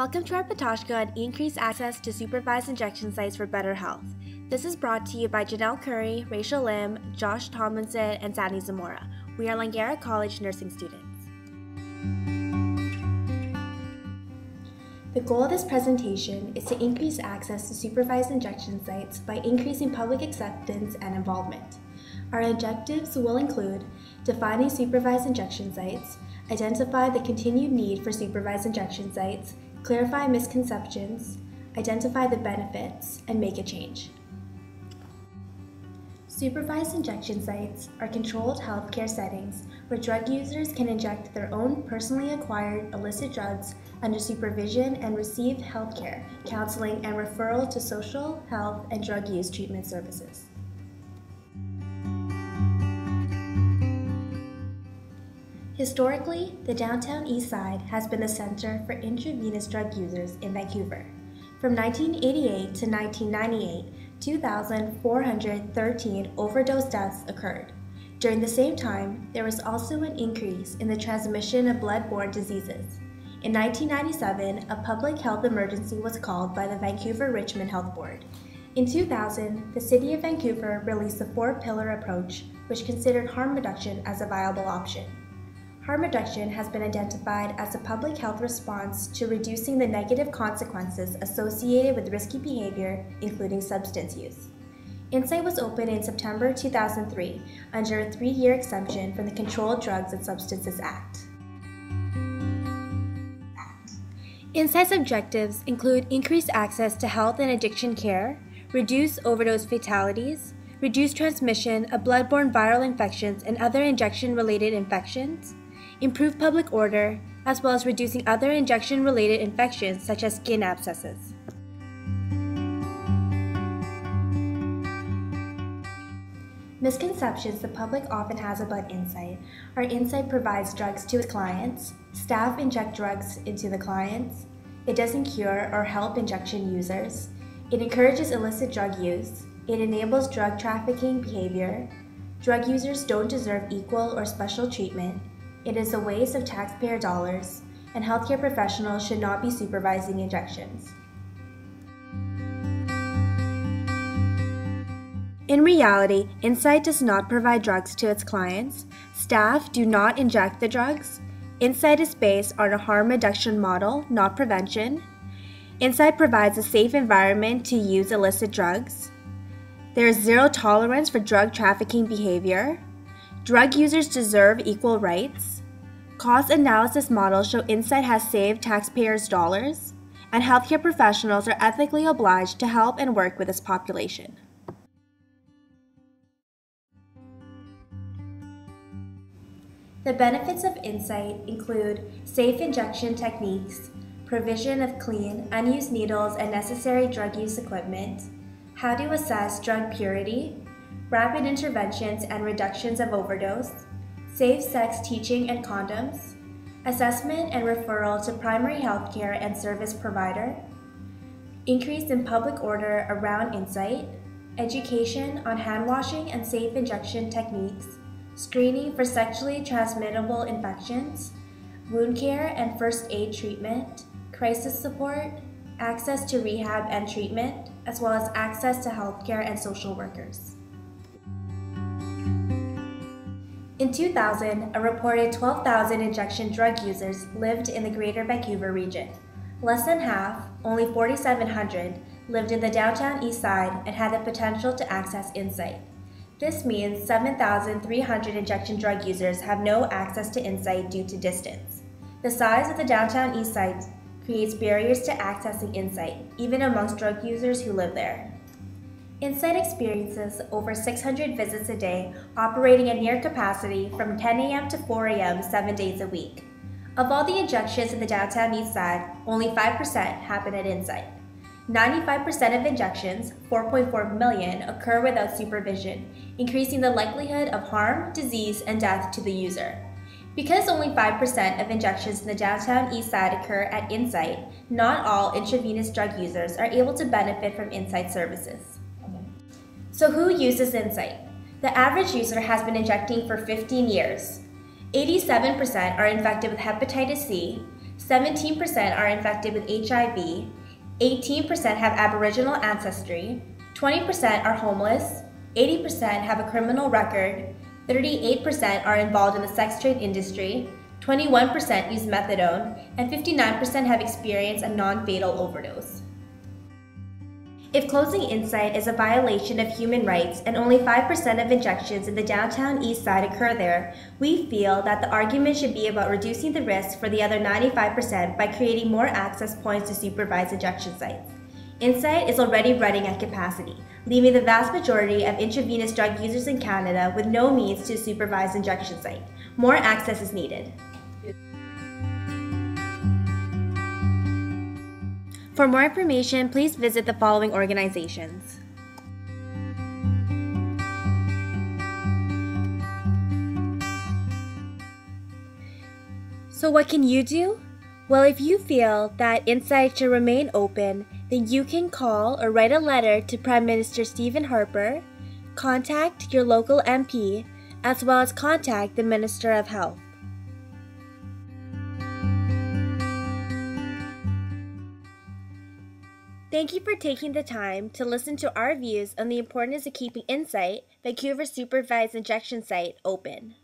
Welcome to our Patashka on increased access to supervised injection sites for better health. This is brought to you by Janelle Curry, Rachel Lim, Josh Tomlinson, and Sandy Zamora. We are Langara College nursing students. The goal of this presentation is to increase access to supervised injection sites by increasing public acceptance and involvement. Our objectives will include defining supervised injection sites, identify the continued need for supervised injection sites, clarify misconceptions, identify the benefits, and make a change. Supervised injection sites are controlled healthcare settings where drug users can inject their own personally acquired illicit drugs under supervision and receive healthcare, counseling, and referral to social, health, and drug use treatment services. Historically, the downtown east side has been the center for intravenous drug users in Vancouver. From 1988 to 1998, 2,413 overdose deaths occurred. During the same time, there was also an increase in the transmission of blood-borne diseases. In 1997, a public health emergency was called by the Vancouver-Richmond Health Board. In 2000, the City of Vancouver released the four-pillar approach, which considered harm reduction as a viable option. Harm reduction has been identified as a public health response to reducing the negative consequences associated with risky behavior, including substance use. InSite was opened in September 2003 under a 3-year exemption from the Controlled Drugs and Substances Act. InSite's objectives include increased access to health and addiction care, reduce overdose fatalities, reduce transmission of blood-borne viral infections and other injection-related infections, improve public order, as well as reducing other injection-related infections such as skin abscesses. Misconceptions the public often has about InSite are InSite provides drugs to its clients, staff inject drugs into the clients, it doesn't cure or help injection users, it encourages illicit drug use, it enables drug trafficking behavior, drug users don't deserve equal or special treatment, it is a waste of taxpayer dollars, and healthcare professionals should not be supervising injections. In reality, InSite does not provide drugs to its clients. Staff do not inject the drugs. InSite is based on a harm reduction model, not prevention. InSite provides a safe environment to use illicit drugs. There is zero tolerance for drug trafficking behavior. Drug users deserve equal rights. Cost analysis models show InSite has saved taxpayers' dollars, and healthcare professionals are ethically obliged to help and work with this population. The benefits of InSite include safe injection techniques, provision of clean, unused needles and necessary drug use equipment, how to assess drug purity, rapid interventions and reductions of overdose, safe sex teaching and condoms, assessment and referral to primary health care and service provider, increase in public order around InSite, education on hand washing and safe injection techniques, screening for sexually transmittable infections, wound care and first aid treatment, crisis support, access to rehab and treatment, as well as access to healthcare and social workers. In 2000, a reported 12,000 injection drug users lived in the Greater Vancouver region. Less than half, only 4,700, lived in the downtown east side and had the potential to access InSite. This means 7,300 injection drug users have no access to InSite due to distance. The size of the downtown east side creates barriers to accessing InSite, even amongst drug users who live there. InSite experiences over 600 visits a day, operating at near capacity from 10 a.m. to 4 a.m. 7 days a week. Of all the injections in the downtown east side, only 5% happen at InSite. 95% of injections, 4.4 million, occur without supervision, increasing the likelihood of harm, disease, and death to the user. Because only 5% of injections in the downtown east side occur at InSite, not all intravenous drug users are able to benefit from InSite services. So who uses InSite? The average user has been injecting for 15 years. 87% are infected with hepatitis C, 17% are infected with HIV, 18% have Aboriginal ancestry, 20% are homeless, 80% have a criminal record, 38% are involved in the sex trade industry, 21% use methadone, and 59% have experienced a non-fatal overdose. If closing InSite is a violation of human rights and only 5% of injections in the downtown east side occur there, we feel that the argument should be about reducing the risk for the other 95% by creating more access points to supervised injection sites. InSite is already running at capacity, leaving the vast majority of intravenous drug users in Canada with no means to a supervised injection site. More access is needed. For more information, please visit the following organizations. So what can you do? Well, if you feel that InSite should remain open, then you can call or write a letter to Prime Minister Stephen Harper, contact your local MP, as well as contact the Minister of Health. Thank you for taking the time to listen to our views on the importance of keeping InSite, Vancouver's supervised injection site, open.